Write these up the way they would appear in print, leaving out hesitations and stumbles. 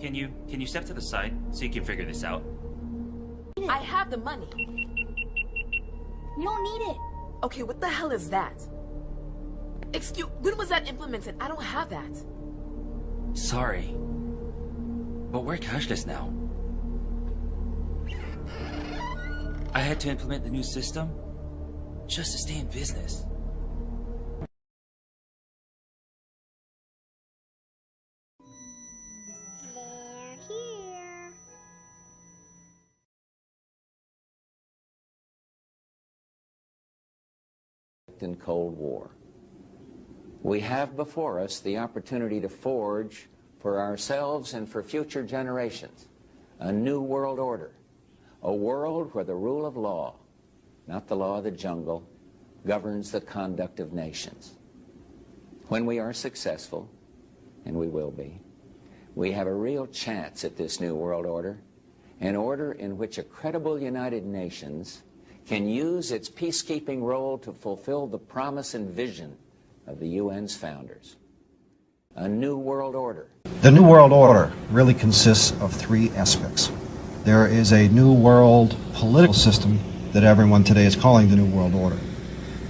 Can you step to the side so you can figure this out? I have the money. We don't need it. Okay, what the hell is that? Excuse, when was that implemented? I don't have that. Sorry. But we're cashless now. I had to implement the new system just to stay in business. They're here. In Cold War. We have before us the opportunity to forge for ourselves and for future generations a new world order, a world where the rule of law, not the law of the jungle, governs the conduct of nations. When we are successful, and we will be, we have a real chance at this new world order, an order in which a credible United Nations can use its peacekeeping role to fulfill the promise and vision of the UN's founders. A new world order. The New World Order really consists of three aspects. There is a new world political system that everyone today is calling the New World Order.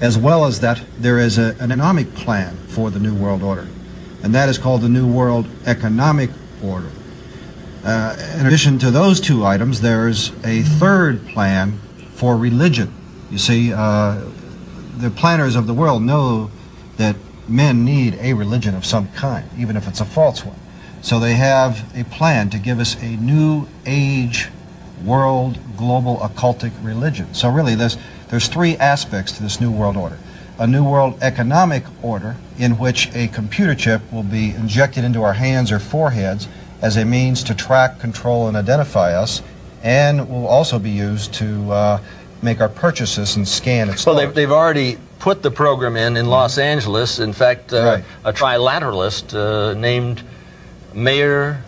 As well as that, there is an economic plan for the New World Order, and that is called the New World Economic Order. In addition to those two items, there's a third plan for religion. You see, the planners of the world know that men need a religion of some kind, even if it's a false one. So they have a plan to give us a new age world global occultic religion. So really there's three aspects to this new world order. A new world economic order in which a computer chip will be injected into our hands or foreheads as a means to track, control, and identify us, and will also be used to make our purchases and scan its Well, they've already put the program in Los Angeles. In fact, Right. a trilateralist named Mayor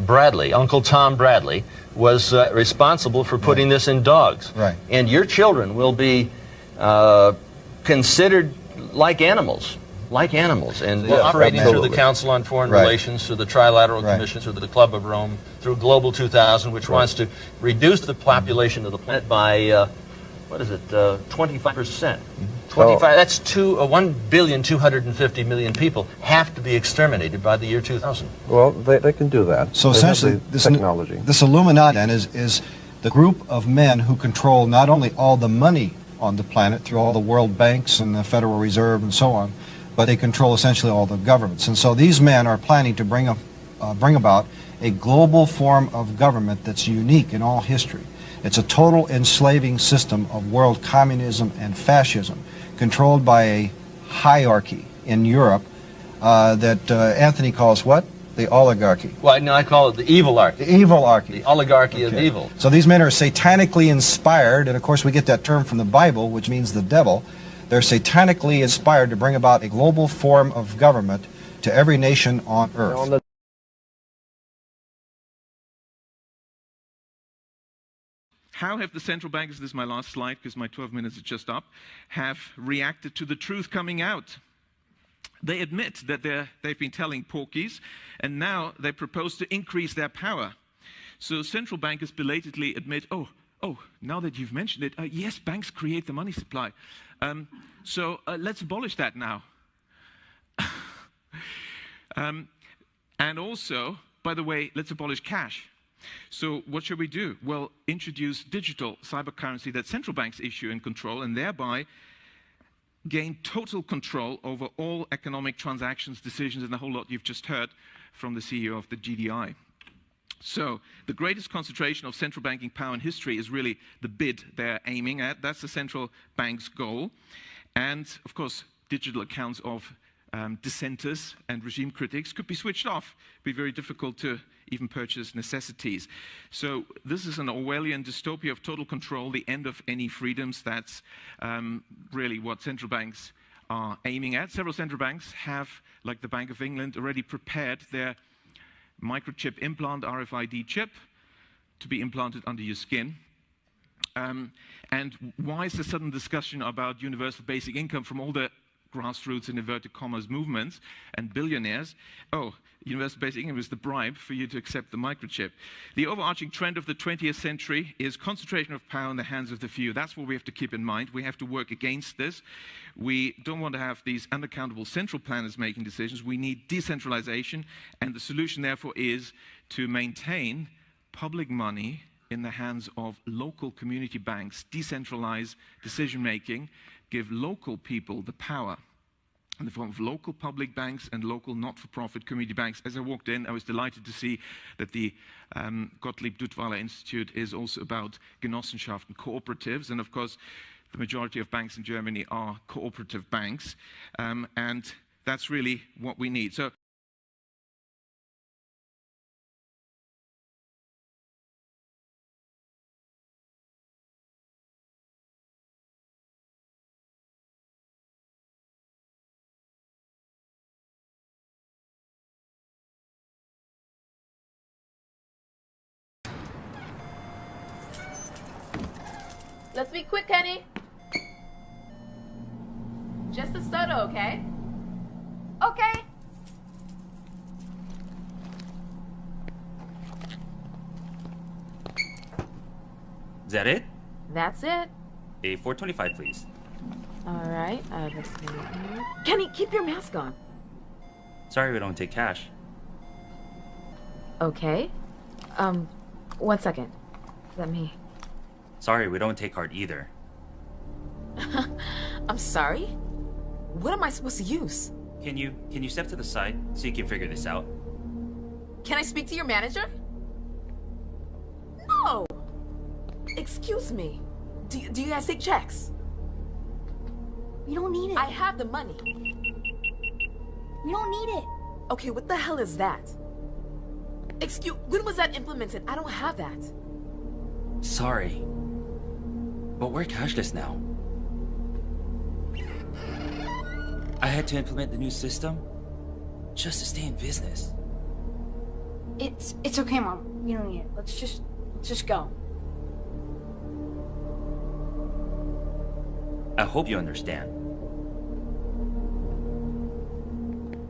Bradley, Uncle Tom Bradley, was responsible for putting this in dogs. Right. And your children will be considered like animals. And operating through the Council on Foreign Right. Relations, through the Trilateral Right. Commission, through the Club of Rome, through Global 2000, which wants to reduce the population of the planet by, 25%. 25, that's 1,250,000,000 people have to be exterminated by the year 2000. Well, they can do that. So They have essentially, the technology. this Illuminati then is the group of men who control not only all the money on the planet through all the world banks and the Federal Reserve and so on, but they control essentially all the governments. And so these men are planning to bring about a global form of government that's unique in all history. It's a total enslaving system of world communism and fascism, controlled by a hierarchy in Europe that Anthony calls what? The oligarchy. Well, no, I call it the evilarchy. The evilarchy. The oligarchy of Okay. evil. So these men are satanically inspired, and of course we get that term from the Bible, which means the devil. They're satanically inspired to bring about a global form of government to every nation on earth. How have the central bankers, this is my last slide because my 12 minutes is just up, have reacted to the truth coming out? They admit that they've been telling porkies, and now they propose to increase their power. So central bankers belatedly admit, oh, now that you've mentioned it, yes, banks create the money supply. So let's abolish that now. And also, by the way, let's abolish cash. So what should we do? Well, introduce digital cyber currency that central banks issue and control, and thereby gain total control over all economic transactions, decisions, and the whole lot you've just heard from the CEO of the GDI. So the greatest concentration of central banking power in history is really the bid they're aiming at. That's the central bank's goal. And of course, digital accounts of dissenters and regime critics could be switched off. It'd be very difficult to even purchase necessities. So this is an Orwellian dystopia of total control, the end of any freedoms. That's really what central banks are aiming at. Several central banks have, like the Bank of England, already prepared their microchip implant, RFID chip, to be implanted under your skin. And why is the sudden discussion about universal basic income from all the grassroots and inverted commas movements and billionaires. Oh, universal basic income is the bribe for you to accept the microchip. The overarching trend of the 20th century is concentration of power in the hands of the few. That's what we have to keep in mind. We have to work against this. We don't want to have these unaccountable central planners making decisions. We need decentralization, and the solution, therefore, is to maintain public money in the hands of local community banks, decentralize decision-making, give local people the power in the form of local public banks and local not-for-profit community banks. As I walked in, I was delighted to see that the Gottlieb Duttweiler Institute is also about Genossenschaften, cooperatives, and of course, the majority of banks in Germany are cooperative banks, and that's really what we need. So. Let's be quick, Kenny. Just a soda, okay? Okay. Is that it? That's it. A 425, please. All right. Let's see. Kenny, keep your mask on. Sorry we don't take cash. Okay. 1 second. Let me. Sorry, we don't take card either. I'm sorry? What am I supposed to use? Can you step to the side so you can figure this out? Can I speak to your manager? No! Excuse me. Do you guys take checks? We don't need it. I have the money. We don't need it. Okay, what the hell is that? When was that implemented? I don't have that. Sorry. But we're cashless now. I had to implement the new system just to stay in business. It's okay, Mom. We don't need it. Let's just go. I hope you understand.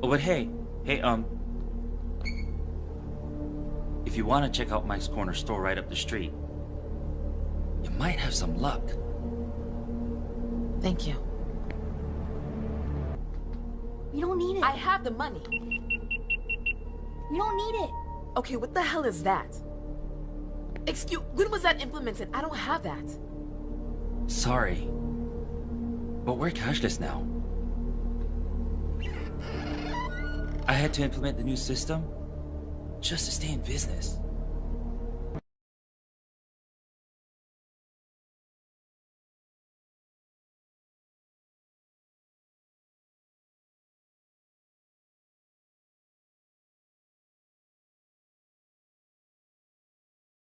Oh, but hey, if you want to check out Mike's Corner store right up the street, you might have some luck. Thank you. We don't need it. I have the money. We don't need it. Okay, what the hell is that? When was that implemented? I don't have that. Sorry. But we're cashless now. I had to implement the new system just to stay in business.